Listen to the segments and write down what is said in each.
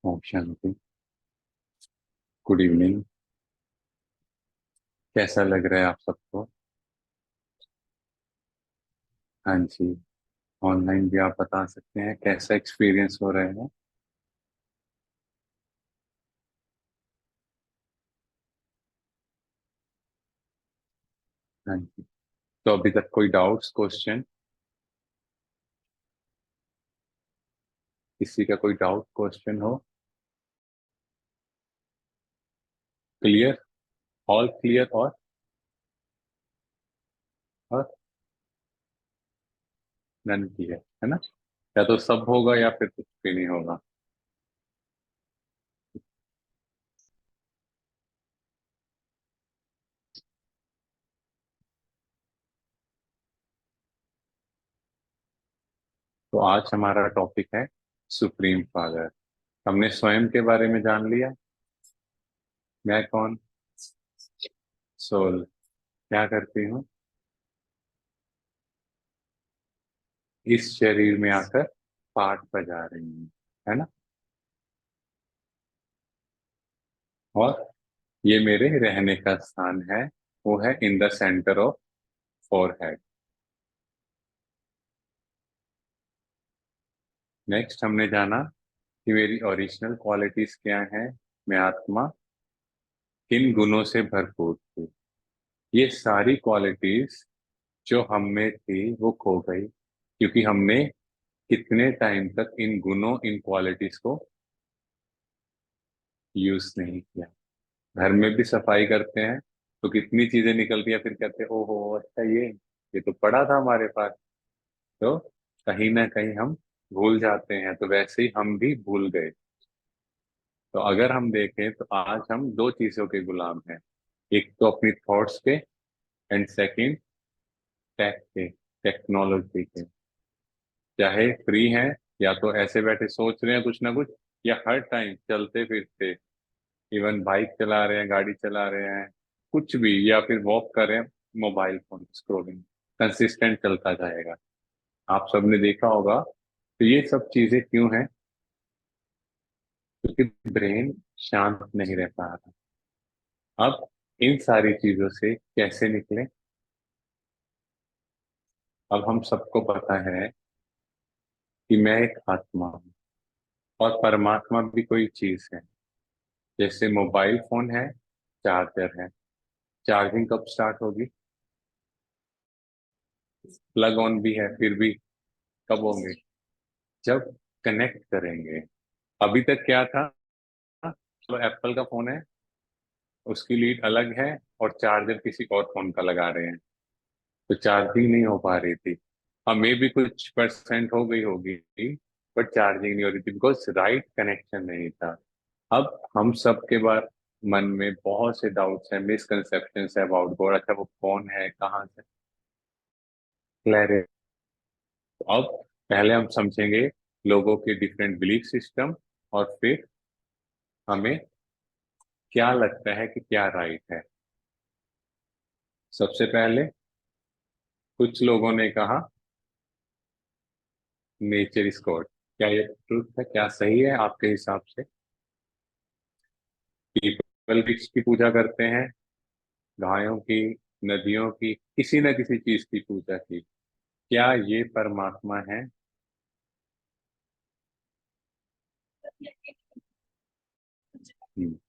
Om Shanti. Good evening. कैसा लग रहा है आप सबको? हाँ जी। ऑनलाइन भी आप बता सकते हैं कैसा एक्सपीरियंस हो रहा है? हाँ जी। तो अभी तक कोई डाउट्स क्वेश्चन? किसी का कोई डाउट क्वेश्चन हो? क्लियर? All clear? और नन की है ना? या तो सब होगा या फिर कुछ भी नहीं होगा। तो आज हमारा टॉपिक है सुप्रीम फादर। हमने स्वयं के बारे में जान लिया। मैं कौन? सोल। क्या करती हूँ? इस शरीर में आकर पाठ बजा रही हूँ, है ना? और ये मेरे रहने का स्थान है। वो है in the centre of forehead. Next हमने जाना कि मेरी ओरिजिनल क्वालिटीज क्या हैं। मैं आत्मा किन गुणों से भरपूर थी। ये सारी क्वालिटीज जो हम में थी वो खो गई, क्योंकि हमने कितने टाइम तक इन गुणों इन क्वालिटीज को यूज नहीं किया। घर में भी सफाई करते हैं तो कितनी चीजें निकलती हैं, फिर कहते हैं ओहो अच्छा ये तो पड़ा था हमारे पास। तो कहीं ना कहीं हम भूल जाते हैं, तो वैसे ही हम भी भूल गए। तो अगर हम देखें तो आज हम दो चीजों के गुलाम हैं। एक तो अपनी थॉट्स के, एंड सेकंड टेक के, टेक्नोलॉजी के। चाहे फ्री हैं या तो ऐसे बैठे सोच रहे हैं कुछ ना कुछ, या हर टाइम चलते फिरते, इवन बाइक चला रहे हैं, गाड़ी चला रहे हैं, कुछ भी, या फिर वॉक कर रहे हैं, मोबाइल फोन स्क्रोलिंग कंसिस्टेंट चलता जाएगा। आप सबने देखा होगा। तो ये सब चीजें क्यों हैं? क्योंकि ब्रेन शांत नहीं रह पा रहा। अब इन सारी चीजों से कैसे निकले? अब हम सबको पता है कि मैं एक आत्मा हूँ और परमात्मा भी कोई चीज है। जैसे मोबाइल फोन है, चार्जर है। चार्जिंग कब स्टार्ट होगी? प्लग ऑन भी है फिर भी कब होंगे? जब कनेक्ट करेंगे। अभी तक क्या था? तो एप्पल का फोन है, उसकी लीड अलग है, और चार्जर किसी और फोन का लगा रहे हैं, तो चार्जिंग नहीं हो पा रही थी। हमें भी कुछ परसेंट हो गई होगी, बट चार्जिंग नहीं हो रही थी बिकॉज राइट कनेक्शन नहीं था। अब हम सब के बार मन में बहुत से डाउट्स हैं, मिसकंसेप्शन है अबाउट गॉड। अच्छा वो कौन है, कहाँ से? क्लैरिटी। तो अब पहले हम समझेंगे लोगों के डिफरेंट बिलीफ सिस्टम, और फिर हमें क्या लगता है कि क्या राइट है। सबसे पहले कुछ लोगों ने कहा नेचर इज गॉड। क्या ये ट्रुथ है? क्या सही है आपके हिसाब से? पीपल वृक्ष की पूजा करते हैं, गायों की, नदियों की, किसी न किसी चीज की पूजा की। क्या ये परमात्मा है?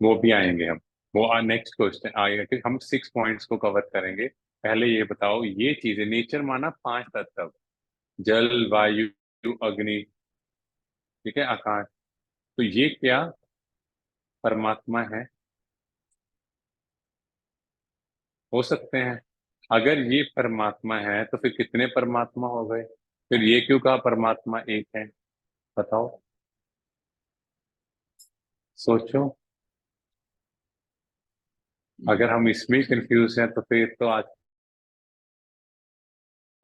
वो भी आएंगे हम। वो नेक्स्ट क्वेश्चन आएगा कि हम 6 पॉइंट्स को कवर करेंगे। पहले ये बताओ, ये चीजें नेचर माना 5 तत्व, जल वायु अग्नि, ठीक है, आकाश। तो ये क्या परमात्मा है? हो सकते हैं। अगर ये परमात्मा है तो फिर कितने परमात्मा हो गए? फिर ये क्यों कहा परमात्मा एक है? बताओ, सोचो। अगर हम इसमें कंफ्यूज हैं तो फिर तो आज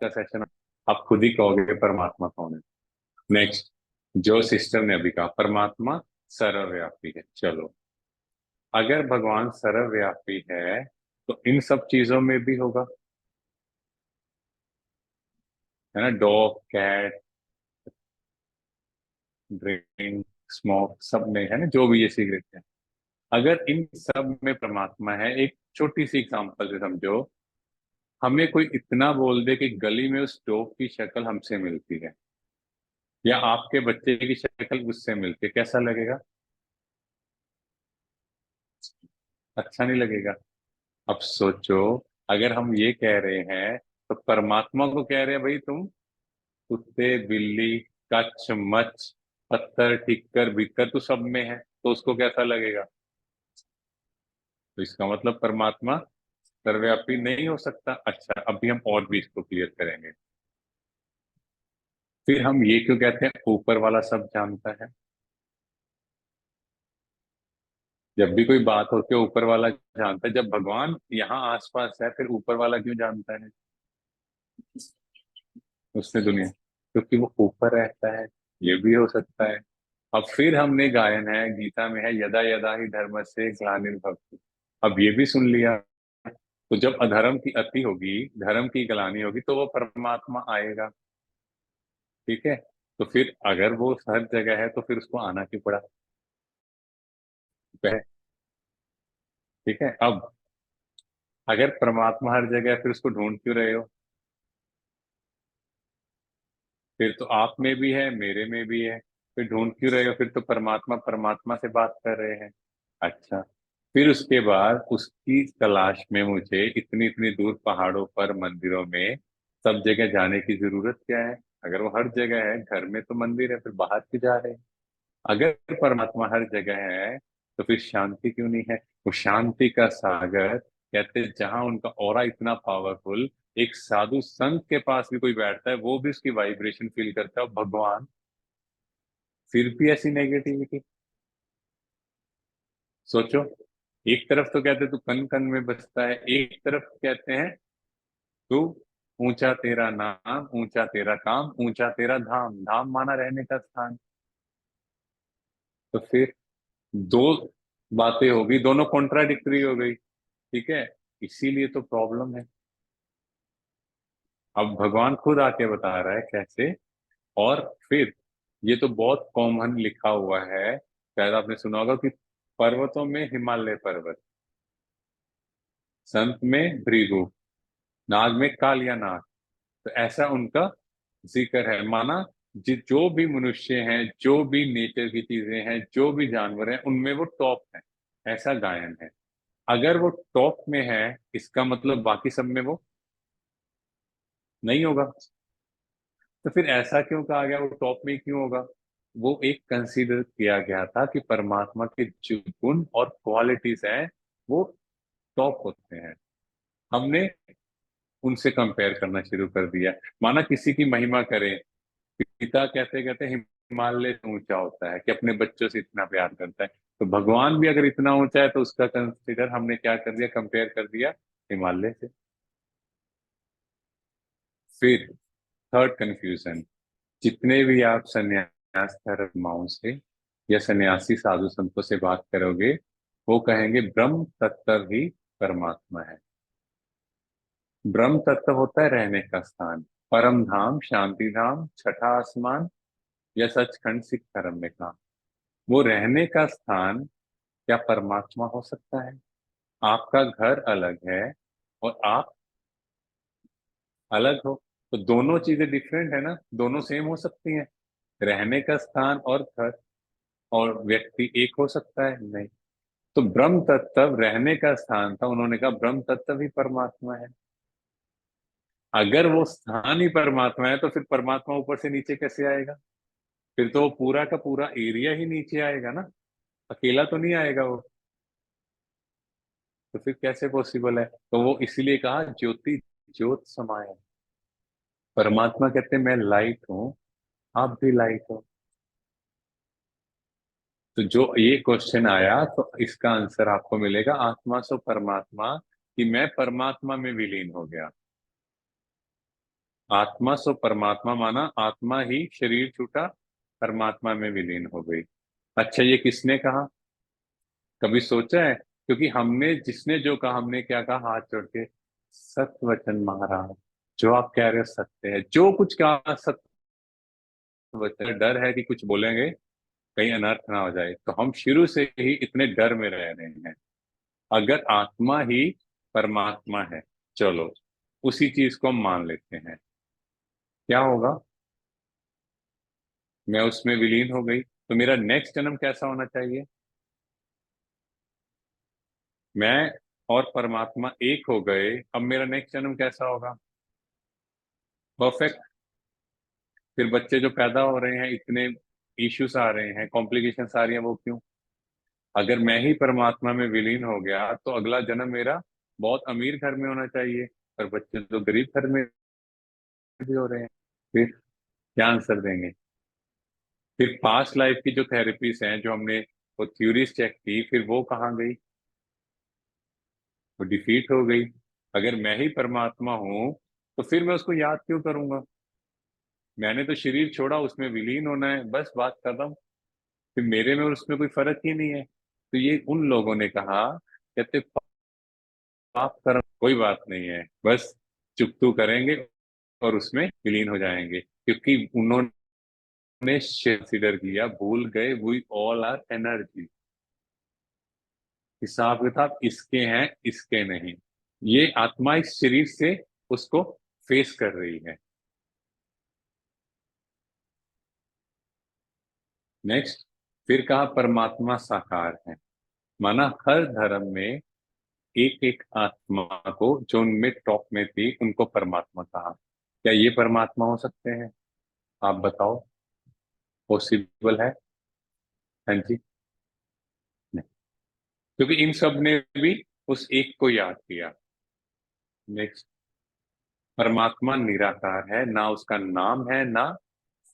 का सेशन आप खुद ही कहोगे परमात्मा कौन है। नेक्स्ट, जो सिस्टर ने अभी कहा परमात्मा सर्वव्यापी है। चलो, अगर भगवान सर्वव्यापी है तो इन सब चीजों में भी होगा, है ना? डॉग, कैट, ड्रिंक, स्मोक, सब में है ना, जो भी ये सिगरेट है। अगर इन सब में परमात्मा है, एक छोटी सी एग्जांपल से समझो, हमें कोई इतना बोल दे कि गली में उस डॉग की शक्ल हमसे मिलती है, या आपके बच्चे की शक्ल उससे मिलती है, कैसा लगेगा? अच्छा नहीं लगेगा। अब सोचो, अगर हम ये कह रहे हैं तो परमात्मा को कह रहे हैं भाई तुम कुत्ते बिल्ली कच्छ मच्छ पत्थर ठिक्कर बिक्कर तो सब में है, तो उसको कैसा लगेगा? तो इसका मतलब परमात्मा सर्वव्यापी नहीं हो सकता। अच्छा, अभी हम और भी इसको क्लियर करेंगे। फिर हम ये क्यों कहते हैं ऊपर वाला सब जानता है? जब भी कोई बात होती है ऊपर वाला जानता है, जब भगवान यहाँ आसपास है फिर ऊपर वाला क्यों जानता है उसने दुनिया? क्योंकि वो ऊपर रहता है, ये भी हो सकता है। अब फिर हमने गायन है, गीता में है, यदा यदा ही धर्म से ग्लानिर्भवति। अब ये भी सुन लिया, तो जब अधर्म की अति होगी, धर्म की ग्लानि होगी, तो वो परमात्मा आएगा। ठीक है, तो फिर अगर वो हर जगह है तो फिर उसको आना क्यों पड़ा? ठीक है, अब अगर परमात्मा हर जगह है फिर उसको ढूंढ क्यों रहे हो? फिर तो आप में भी है, मेरे में भी है, फिर ढूंढ क्यों रहे हो? फिर तो परमात्मा परमात्मा से बात कर रहे हैं। अच्छा, फिर उसके बाद उसकी तलाश में मुझे इतनी इतनी दूर पहाड़ों पर मंदिरों में सब जगह जाने की जरूरत क्या है? अगर वो हर जगह है, घर में तो मंदिर है, फिर बाहर क्यों जा रहे हैं? अगर परमात्मा हर जगह है तो फिर शांति क्यों नहीं है? वो शांति का सागर कहते हैं, जहां उनका ऑरा इतना पावरफुल, एक साधु संत के पास भी कोई बैठता है वो भी उसकी वाइब्रेशन फील करता है, और भगवान फिर भी ऐसी नेगेटिविटी। सोचो, एक तरफ तो कहते तू कन कन में बसता है, एक तरफ कहते हैं तू ऊंचा तेरा नाम ऊंचा तेरा काम ऊंचा तेरा धाम, धाम माना रहने का स्थान। तो फिर दो बातें हो गई, दोनों कॉन्ट्राडिक्टरी हो गई। ठीक है, इसीलिए तो प्रॉब्लम है। अब भगवान खुद आके बता रहा है कैसे। और फिर ये तो बहुत कॉमन लिखा हुआ है, शायद आपने सुना होगा कि पर्वतों में हिमालय पर्वत, संत में भृगु, नाग में कालिया नाग, तो ऐसा उनका जिक्र है। माना जो भी मनुष्य हैं, जो भी नेचर की चीजें हैं, जो भी जानवर हैं, उनमें वो टॉप है, ऐसा गायन है। अगर वो टॉप में है, इसका मतलब बाकी सब में वो नहीं होगा। तो फिर ऐसा क्यों कहा गया वो टॉप में ही क्यों होगा? वो एक कंसीडर किया गया था कि परमात्मा के जो गुण और क्वालिटीज हैं वो टॉप होते हैं। हमने उनसे कंपेयर करना शुरू कर दिया। माना किसी की महिमा करें, पिता कहते कहते हिमालय से ऊंचा होता है कि अपने बच्चों से इतना प्यार करता है, तो भगवान भी अगर इतना ऊंचा है तो उसका कंसीडर हमने क्या कर दिया, कंपेयर कर दिया हिमालय से। फिर थर्ड कंफ्यूजन, जितने भी आप सन्यास धर्माओं से या सन्यासी साधु संतों से बात करोगे, वो कहेंगे ब्रह्म तत्व ही परमात्मा है। ब्रह्म तत्व होता है रहने का स्थान, परम धाम, शांति धाम, छठा आसमान, या सचखंड सिख धर्म में कहा। वो रहने का स्थान क्या परमात्मा हो सकता है? आपका घर अलग है और आप अलग हो, तो दोनों चीजें डिफरेंट है ना, दोनों सेम हो सकती हैं? रहने का स्थान और घर और व्यक्ति एक हो सकता है? नहीं। तो ब्रह्म तत्व रहने का स्थान था, उन्होंने कहा ब्रह्म तत्व ही परमात्मा है। अगर वो स्थान ही परमात्मा है तो फिर परमात्मा ऊपर से नीचे कैसे आएगा? फिर तो वो पूरा का पूरा एरिया ही नीचे आएगा ना, अकेला तो नहीं आएगा वो। तो फिर कैसे पॉसिबल है? तो वो इसीलिए कहा ज्योति ज्योत समाया। परमात्मा कहते हैं मैं लाइट हूँ, आप भी लाइट हो। तो जो ये क्वेश्चन आया तो इसका आंसर आपको मिलेगा आत्मा सो परमात्मा, कि मैं परमात्मा में विलीन हो गया। आत्मा सो परमात्मा माना आत्मा ही शरीर छूटा, परमात्मा में विलीन हो गई। अच्छा, ये किसने कहा? कभी सोचा है? क्योंकि हमने जिसने जो कहा, हमने क्या कहा हाथ जोड़ के? सत्य वचन महाराज, जो आप कह रहे हो सत्य है, जो कुछ कहा सत्य वचन। डर है कि कुछ बोलेंगे कहीं अनर्थ ना हो जाए, तो हम शुरू से ही इतने डर में रह रहे हैं। अगर आत्मा ही परमात्मा है, चलो उसी चीज को हम मान लेते हैं, क्या होगा? मैं उसमें विलीन हो गई, तो मेरा नेक्स्ट जन्म कैसा होना चाहिए? मैं और परमात्मा एक हो गए, अब मेरा नेक्स्ट जन्म कैसा होगा? परफेक्ट। फिर बच्चे जो पैदा हो रहे हैं, इतने इश्यूज आ रहे हैं, कॉम्प्लिकेशंस आ रही हैं, वो क्यों? अगर मैं ही परमात्मा में विलीन हो गया, तो अगला जन्म मेरा बहुत अमीर घर में होना चाहिए, पर बच्चे तो गरीब घर में भी हो रहे हैं। फिर क्या आंसर देंगे? फिर पास्ट लाइफ की जो थेरेपीज हैं, जो हमने वो थ्योरीज चेक की, फिर वो कहाँ गई? वो डिफीट हो गई। अगर मैं ही परमात्मा हूं, तो फिर मैं उसको याद क्यों करूंगा? मैंने तो शरीर छोड़ा, उसमें विलीन होना है, बस बात खत्म। फिर मेरे में और उसमें कोई फर्क ही नहीं है। तो ये उन लोगों ने कहा, कहते पाप कर्म कोई बात नहीं है, बस चुकतू करेंगे और उसमें विलीन हो जाएंगे, क्योंकि उन्होंने कंसिडर किया, भूल गए वी ऑल आर एनर्जी। हिसाब किताब इसके हैं, इसके नहीं। ये आत्मा इस शरीर से उसको फेस कर रही है। नेक्स्ट, फिर कहा परमात्मा साकार है। माना हर धर्म में एक एक आत्मा को, जो उनमें टॉप में थी, उनको परमात्मा कहा। क्या ये परमात्मा हो सकते हैं? आप बताओ, पॉसिबल है? हाँ जी। नहीं, क्योंकि इन सब ने भी उस एक को याद किया। नेक्स्ट, परमात्मा निराकार है, ना उसका नाम है, ना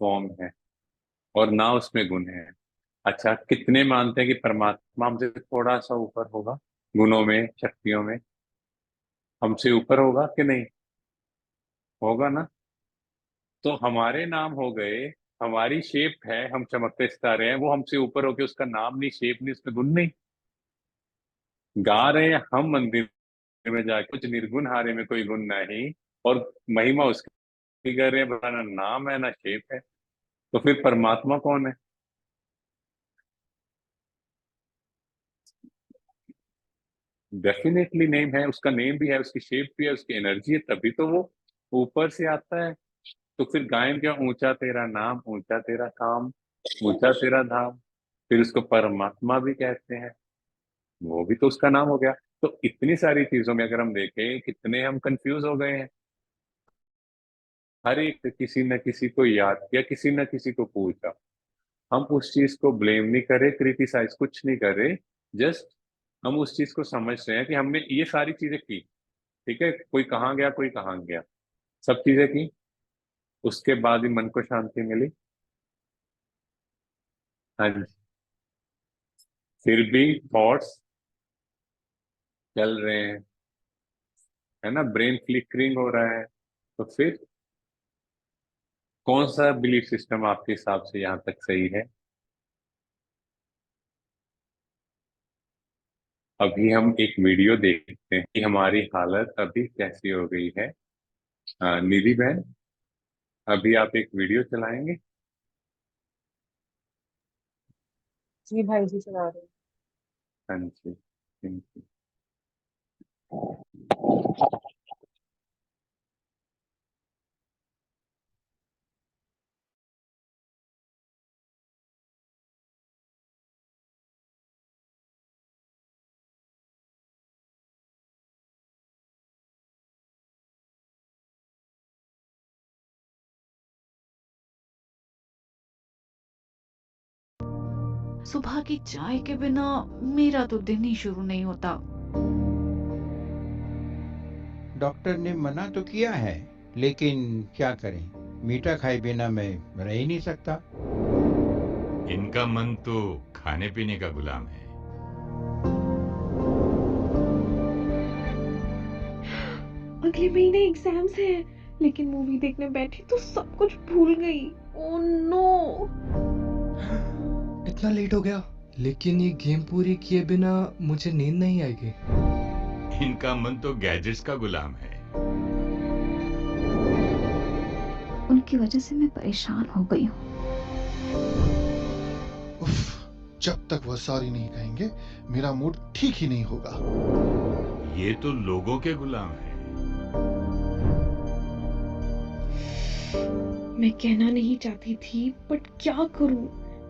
फॉर्म है, और ना उसमें गुण है। अच्छा, कितने मानते हैं कि परमात्मा हमसे थोड़ा सा ऊपर होगा, गुणों में, शक्तियों में? हमसे ऊपर होगा कि नहीं? होगा ना? तो हमारे नाम हो गए, हमारी शेप है, हम चमकते सितारे हैं, वो हमसे ऊपर होके उसका नाम नहीं, शेप नहीं, उसमें गुण नहीं। गा रहे हैं हम मंदिर में जाके, कुछ निर्गुण हारे में कोई गुण नहीं, और महिमा उसकी कर रहे हैं, पता ना नाम है ना शेप है। तो फिर परमात्मा कौन है? डेफिनेटली नेम है, उसका नेम भी है, उसकी शेप भी है, उसकी एनर्जी है, तभी तो वो ऊपर से आता है। तो फिर गायन क्या, ऊंचा तेरा नाम, ऊंचा तेरा काम, ऊंचा तेरा धाम, फिर उसको परमात्मा भी कहते हैं, वो भी तो उसका नाम हो गया। तो इतनी सारी चीजों में अगर हम देखें, कितने हम कंफ्यूज हो गए हैं। हर एक किसी न किसी को याद किया, किसी न किसी को पूछा। हम उस चीज को ब्लेम नहीं करे, क्रिटिसाइज कुछ नहीं करे, जस्ट हम उस चीज को समझ रहे हैं कि हमने ये सारी चीजें की। ठीक है, कोई कहाँ गया, कोई कहाँ गया, सब चीजें की, उसके बाद ही मन को शांति मिली। हाँ जी। फिर भी थॉट्स चल रहे हैं, है ना, ब्रेन फ्लिकरिंग हो रहा है। तो फिर कौन सा बिलीफ सिस्टम आपके हिसाब से यहाँ तक सही है? अभी हम एक वीडियो देखते हैं कि हमारी हालत अभी कैसी हो गई है। निधि बहन, अभी आप एक वीडियो चलाएंगे? जी भाई जी चला रहे हैं। हाँ जी, थैंक यू। सुबह की चाय के बिना मेरा तो दिन ही शुरू नहीं होता। डॉक्टर ने मना तो किया है, लेकिन क्या करें, मीठा खाए बिना मैं रह ही नहीं सकता। इनका मन तो खाने पीने का गुलाम है। अगले महीने एग्जाम्स हैं, लेकिन मूवी देखने बैठी तो सब कुछ भूल गई। Oh no. इतना लेट हो गया, लेकिन ये गेम पूरी किए बिना मुझे नींद नहीं आएगी। इनका मन तो गैजेट्स का गुलाम है। उनकी वजह से मैं परेशान हो गई हूँ। उफ, जब तक वो सॉरी नहीं कहेंगे मेरा मूड ठीक ही नहीं होगा। ये तो लोगों के गुलाम हैं। मैं कहना नहीं चाहती थी, बट क्या करूं,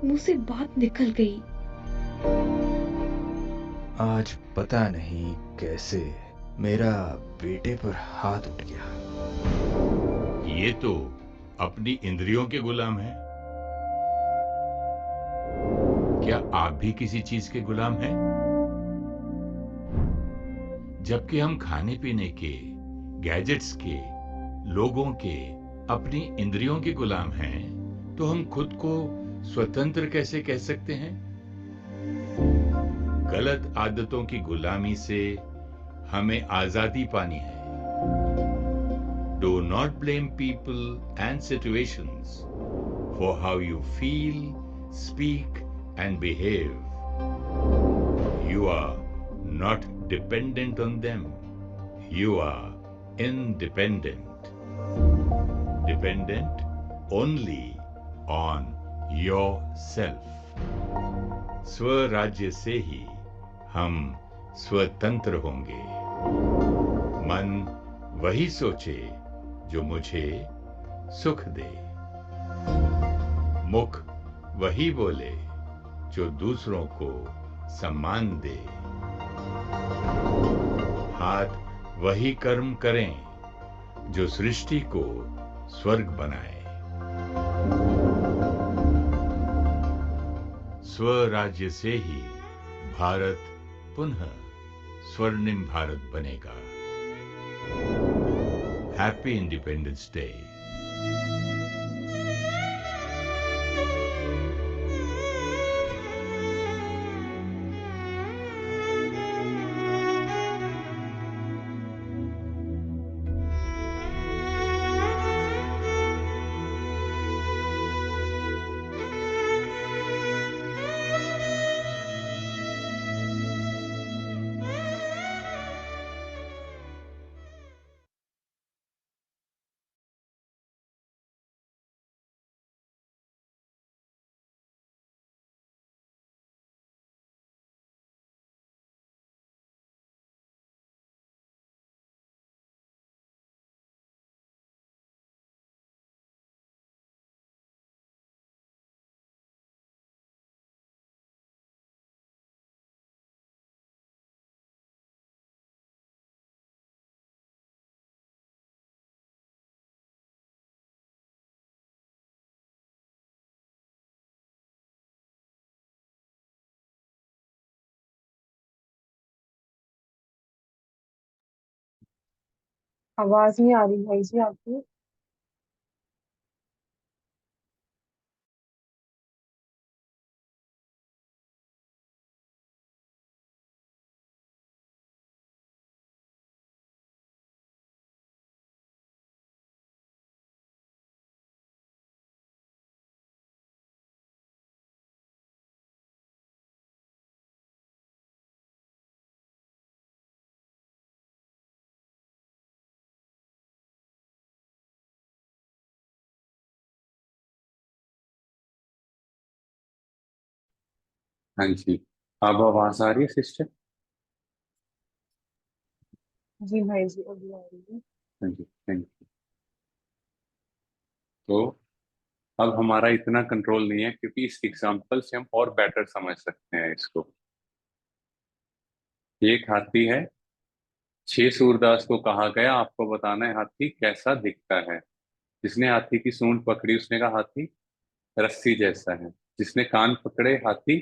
मुंह से बात निकल गई। आज पता नहीं कैसे मेरा बेटे पर हाथ उठ गया। ये तो अपनी इंद्रियों के गुलाम हैं। क्या आप भी किसी चीज के गुलाम हैं? जबकि हम खाने पीने के, गैजेट्स के, लोगों के, अपनी इंद्रियों के गुलाम हैं, तो हम खुद को स्वतंत्र कैसे कह सकते हैं? गलत आदतों की गुलामी से हमें आजादी पानी है। Do not blame people and situations for how you feel, speak and behave. You are not dependent on them. You are independent. Dependent only on yourself. स्वराज्य से ही हम स्वतंत्र होंगे। मन वही सोचे जो मुझे सुख दे। मुख वही बोले जो दूसरों को सम्मान दे। हाथ वही कर्म करें जो सृष्टि को स्वर्ग बनाए। स्वराज्य से ही भारत पुनः स्वर्णिम भारत बनेगा। Happy independence day. आवाज नहीं आ रही भाई जी आपकी। हाँ जी, अब आवाज आ रही है सिस्टर? जी भाई जी अभी आ रही है। हाँ जी, थैंक यू। तो अब हमारा इतना कंट्रोल नहीं है, क्योंकि इस एग्जाम्पल से हम और बेटर समझ सकते हैं इसको। एक हाथी है, 6 सूरदास को कहा गया आपको बताना है हाथी कैसा दिखता है। जिसने हाथी की सूंड पकड़ी उसने कहा हाथी रस्सी जैसा है। जिसने कान पकड़े हाथी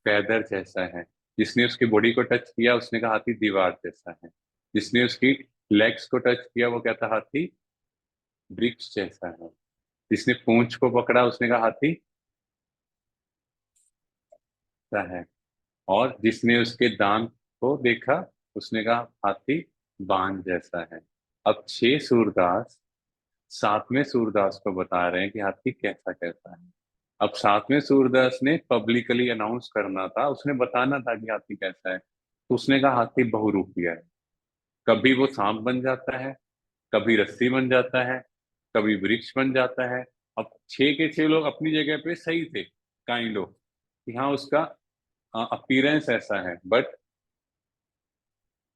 पैदर जैसा है। जिसने उसकी बॉडी को टच किया उसने कहा हाथी दीवार जैसा है। जिसने उसकी लेग्स को टच किया वो कहता हाथी वृक्ष जैसा है। जिसने पूंछ को पकड़ा उसने कहा हाथी सा है। और जिसने उसके दांत को देखा उसने कहा हाथी बाण जैसा है। अब 6 सूरदास 7वें सूरदास को बता रहे हैं कि हाथी कैसा कैसा है। अब 7वें सूरदास ने पब्लिकली अनाउंस करना था, उसने बताना था कि हाथी कैसा है, तो उसने कहा हाथी बहुरूपिया है। कभी वो सांप बन जाता है, कभी रस्सी बन जाता है, कभी वृक्ष बन जाता है। अब 6 के 6 लोग अपनी जगह पे सही थे, काइंड ऑफ, कि हाँ उसका अपीयरेंस ऐसा है, बट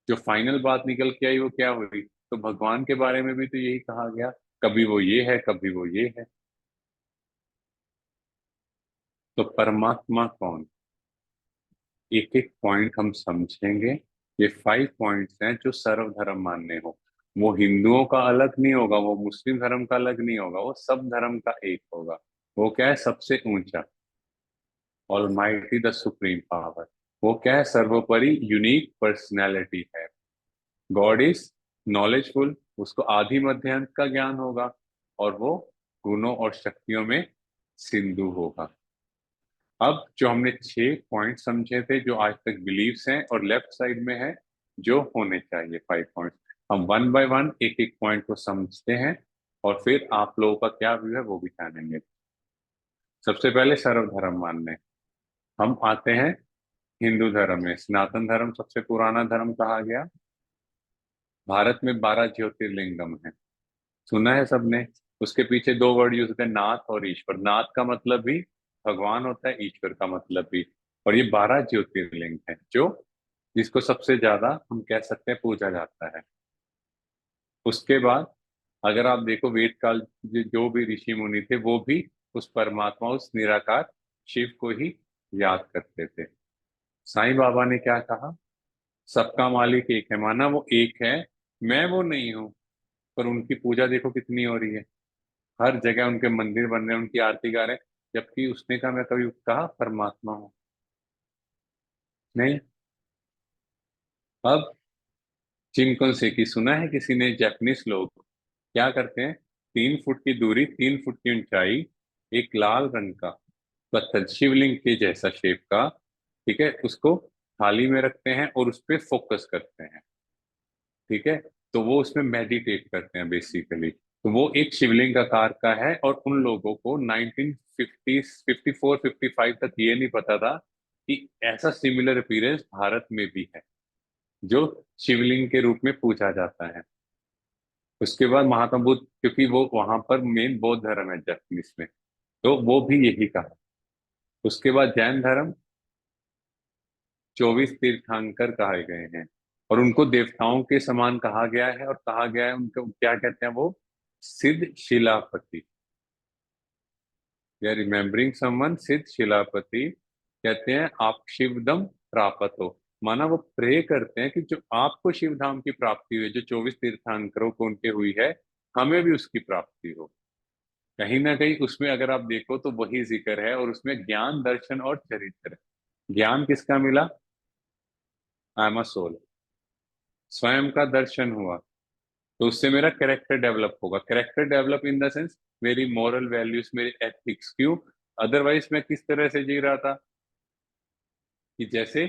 जो फाइनल बात निकल के आई वो क्या हुई? तो भगवान के बारे में भी तो यही कहा गया, कभी वो ये है कभी वो ये है। तो परमात्मा कौन, एक एक पॉइंट हम समझेंगे। ये 5 पॉइंट्स हैं जो सर्वधर्म मान्य हो। वो हिंदुओं का अलग नहीं होगा, वो मुस्लिम धर्म का अलग नहीं होगा, वो सब धर्म का एक होगा। वो क्या है? सबसे ऊंचा, ऑलमाइटी द सुप्रीम पावर। वो क्या है? सर्वोपरि, यूनिक पर्सनैलिटी है। गॉड इज नॉलेजफुल, उसको आदि मध्य अंत का ज्ञान होगा, और वो गुणों और शक्तियों में सिंधु होगा। अब जो हमने 6 पॉइंट समझे थे जो आज तक बिलीव्स हैं, और लेफ्ट साइड में है जो होने चाहिए 5 पॉइंट, हम वन बाय वन एक एक पॉइंट को समझते हैं, और फिर आप लोगों का क्या व्यू है वो भी जानेंगे। सबसे पहले सर्वधर्म मानने हम आते हैं। हिंदू धर्म में सनातन धर्म सबसे पुराना धर्म कहा गया। भारत में 12 ज्योतिर्लिंगम है, सुना है सबने। उसके पीछे 2 वर्ड यूज होते हैं, नाथ और ईश्वर। नाथ का मतलब भी भगवान होता है, ईश्वर का मतलब भी। और ये 12 ज्योतिर्लिंग है जो, जिसको सबसे ज्यादा हम कह सकते हैं पूजा जाता है। उसके बाद अगर आप देखो वेद काल, जो भी ऋषि मुनि थे वो भी उस परमात्मा, उस निराकार शिव को ही याद करते थे। साईं बाबा ने क्या कहा? सबका मालिक एक है, माना वो एक है, मैं वो नहीं हूं। पर उनकी पूजा देखो कितनी हो रही है, हर जगह उनके मंदिर बन रहे हैं, उनकी आरती गा रहे हैं, जबकि उसने कहा, मैं कभी कहा परमात्मा हूं? नहीं। अब चिंपनजी सुना है किसी ने? जापानीज लोग क्या करते हैं, 3 फुट की दूरी, 3 फुट की ऊंचाई, एक लाल रंग का पत्थर, शिवलिंग के जैसा शेप का, ठीक है, उसको थाली में रखते हैं और उस पर फोकस करते हैं। ठीक है, तो वो उसमें मेडिटेट करते हैं बेसिकली। तो वो एक शिवलिंग आकार का है, और उन लोगों को 1950 54 55 तक ये नहीं पता था कि ऐसा सिमिलर अपीयरेंस भारत में भी है, जो शिवलिंग के रूप में पूजा जाता है। उसके बाद महात्मा बुद्ध, क्योंकि वो वहां पर मेन बौद्ध धर्म है जापानीज में, तो वो भी यही कहा। उसके बाद जैन धर्म, 24 तीर्थंकर कहे गए हैं, और उनको देवताओं के समान कहा गया है, और कहा गया है उनको क्या कहते हैं वो? सिद्ध शिलापति, या रिमेम्बरिंग समवन, सिद्ध शिलापति कहते हैं आप शिवदम प्राप्त हो। माना वो प्रे करते हैं कि जो आपको शिवधाम की प्राप्ति हुई, जो 24 तीर्थंकरों को उनके हुई है, हमें भी उसकी प्राप्ति हो। कहीं ना कहीं उसमें अगर आप देखो तो वही जिक्र है, और उसमें ज्ञान, दर्शन और चरित्र। ज्ञान किसका मिला? आई एम अ सोल, स्वयं का दर्शन हुआ, तो उससे मेरा कैरेक्टर डेवलप होगा। Character develop in the sense मेरी मॉरल वैल्यूज, मेरी एथिक्स। क्यों? अदरवाइज मैं किस तरह से जी रहा था कि जैसे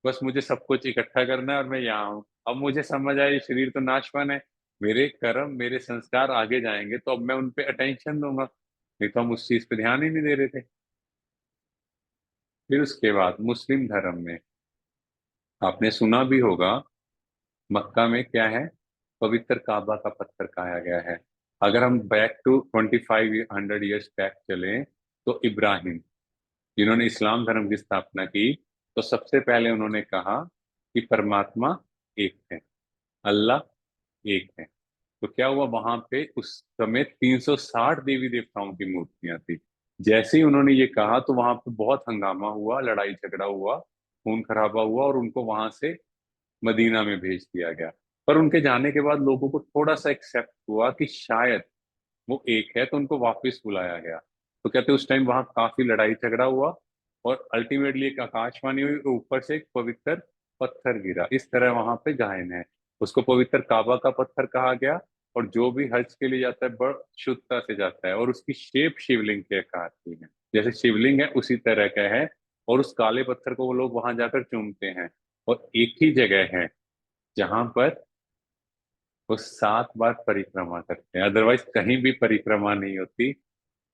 बस मुझे सब कुछ इकट्ठा करना है और मैं यहाँ हूँ। अब मुझे समझ आया ये शरीर तो नाशवान है, मेरे कर्म, मेरे संस्कार आगे जाएंगे, तो अब मैं उन पे अटेंशन दूंगा, नहीं तो हम उस चीज पे ध्यान ही नहीं दे रहे थे। फिर उसके बाद मुस्लिम धर्म में आपने सुना भी होगा, मक्का में क्या है? पवित्र काबा का पत्थर कहा गया है। अगर हम बैक टू 2500 ईयर्स बैक चलें, तो इब्राहिम, जिन्होंने इस्लाम धर्म की स्थापना की, तो सबसे पहले उन्होंने कहा कि परमात्मा एक है, अल्लाह एक है। तो क्या हुआ वहां पे? उस समय 360 देवी देवताओं की मूर्तियां थी। जैसे ही उन्होंने ये कहा तो वहां पे बहुत हंगामा हुआ, लड़ाई झगड़ा हुआ, खून खराबा हुआ, और उनको वहां से मदीना में भेज दिया गया। पर उनके जाने के बाद लोगों को थोड़ा सा एक्सेप्ट हुआ कि शायद वो एक है, तो उनको वापस बुलाया गया। तो कहते उस टाइम वहां काफी लड़ाई झगड़ा हुआ, और अल्टीमेटली एक आकाशवाणी हुई और ऊपर से एक पवित्र पत्थर गिरा। इस तरह वहां पे गायन है, उसको पवित्र काबा का पत्थर कहा गया। और जो भी हज के लिए जाता है बड़ शुद्धता से जाता है, और उसकी शेप शिवलिंग के आकार की है, जैसे शिवलिंग है उसी तरह का है। और उस काले पत्थर को वो लोग वहां जाकर चूमते हैं। और एक ही जगह है जहां पर वो 7 बार परिक्रमा करते हैं, अदरवाइज कहीं भी परिक्रमा नहीं होती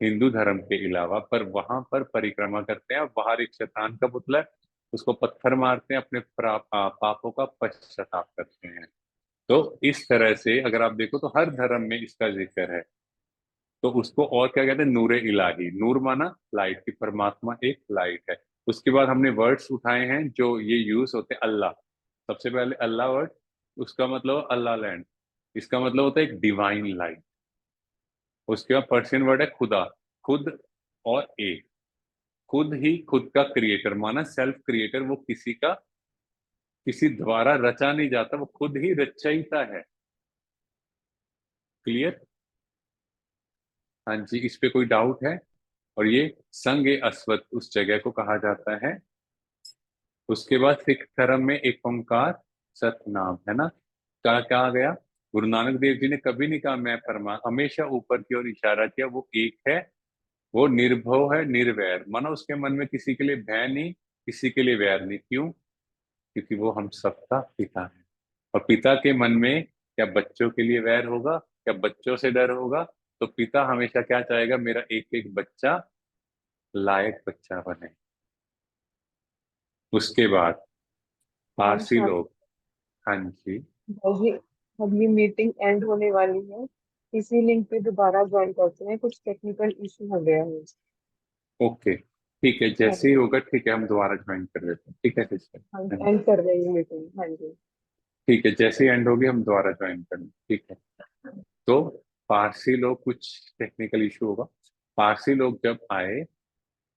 हिंदू धर्म के अलावा। पर वहां पर परिक्रमा करते हैं, और बाहर एक शैतान का पुतला है, उसको पत्थर मारते हैं, अपने पापों का पश्चाताप करते हैं। तो इस तरह से अगर आप देखो तो हर धर्म में इसका जिक्र है। तो उसको और क्या कहते हैं, नूरे इलाही। नूर माना लाइट, की परमात्मा एक लाइट है। उसके बाद हमने वर्ड्स उठाए हैं जो ये यूज होते हैं। अल्लाह, सबसे पहले अल्लाह वर्ड, उसका मतलब अल्लाह लैंड, इसका मतलब होता है एक डिवाइन लाइट। उसके बाद पर्शियन वर्ड है खुदा, खुद और एक, खुद ही खुद का क्रिएटर माना सेल्फ क्रिएटर, वो किसी का किसी द्वारा रचा नहीं जाता, वो खुद ही रचयिता है। क्लियर? हाँ जी, इस पे कोई डाउट है? और ये संग ए अस्वत उस जगह को कहा जाता है। उसके बाद सिख धर्म में एक ओंकार सतनाम है ना, क्या कहा गया? गुरु नानक देव जी ने कभी नहीं कहा मैं परमा, हमेशा ऊपर की ओर इशारा किया, वो एक है, वो निर्भव है, निर्वैर, मानो उसके मन में किसी के लिए भय नहीं, किसी के लिए वैर नहीं। क्यों? क्योंकि वो हम सबका पिता है। और पिता के मन में क्या बच्चों के लिए वैर होगा, क्या बच्चों से डर होगा? तो पिता हमेशा क्या चाहेगा, मेरा एक एक बच्चा लायक बच्चा बने। उसके बाद हाँ पारसी हाँ लोग, हाँ जी, भाई जी, अब ये मीटिंग एंड होने वाली है। इसी लिंक पे दोबारा ज्वाइन करते हैं, कुछ टेक्निकल इशू हो गया है। ओके ठीक है, हाँ जैसे ही होगा ठीक है, हम दोबारा ज्वाइन कर लेते हैं, ठीक है सिस्टर? हाँ, हाँ जी, एंड कर रहे हैं मीटिंग। हाँ जी। ठीक है, जैसे ही एंड होगी हम दोबारा ज्वाइन कर लेंगे, ठीक है? तो पारसी लोग, कुछ टेक्निकल इशू होगा। पारसी लोग जब आए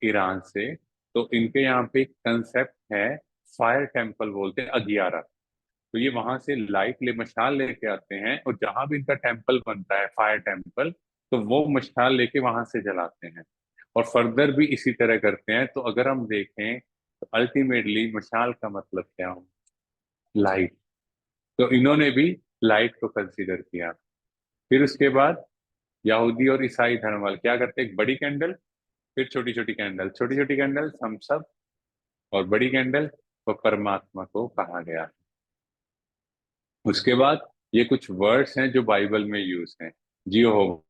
ईरान से, तो इनके यहाँ पे एक कंसेप्ट है, फायर टेम्पल बोलते हैं, अगियारा। तो ये वहां से लाइट ले मशाल लेके आते हैं, और जहां भी इनका टेम्पल बनता है, फायर टेम्पल, तो वो मशाल लेके वहां से जलाते हैं। और फर्दर भी इसी तरह करते हैं। तो अगर हम देखें तो अल्टीमेटली मशाल का मतलब क्या हो, लाइट। तो इन्होंने भी लाइट को कंसीडर किया। फिर उसके बाद यहूदी और ईसाई धर्म वाले क्या करते हैं, एक बड़ी कैंडल, फिर छोटी छोटी कैंडल, छोटी छोटी कैंडल हम सब, और बड़ी कैंडल को परमात्मा को कहा गया। उसके बाद ये कुछ वर्ड्स हैं जो बाइबल में यूज हैं, जियो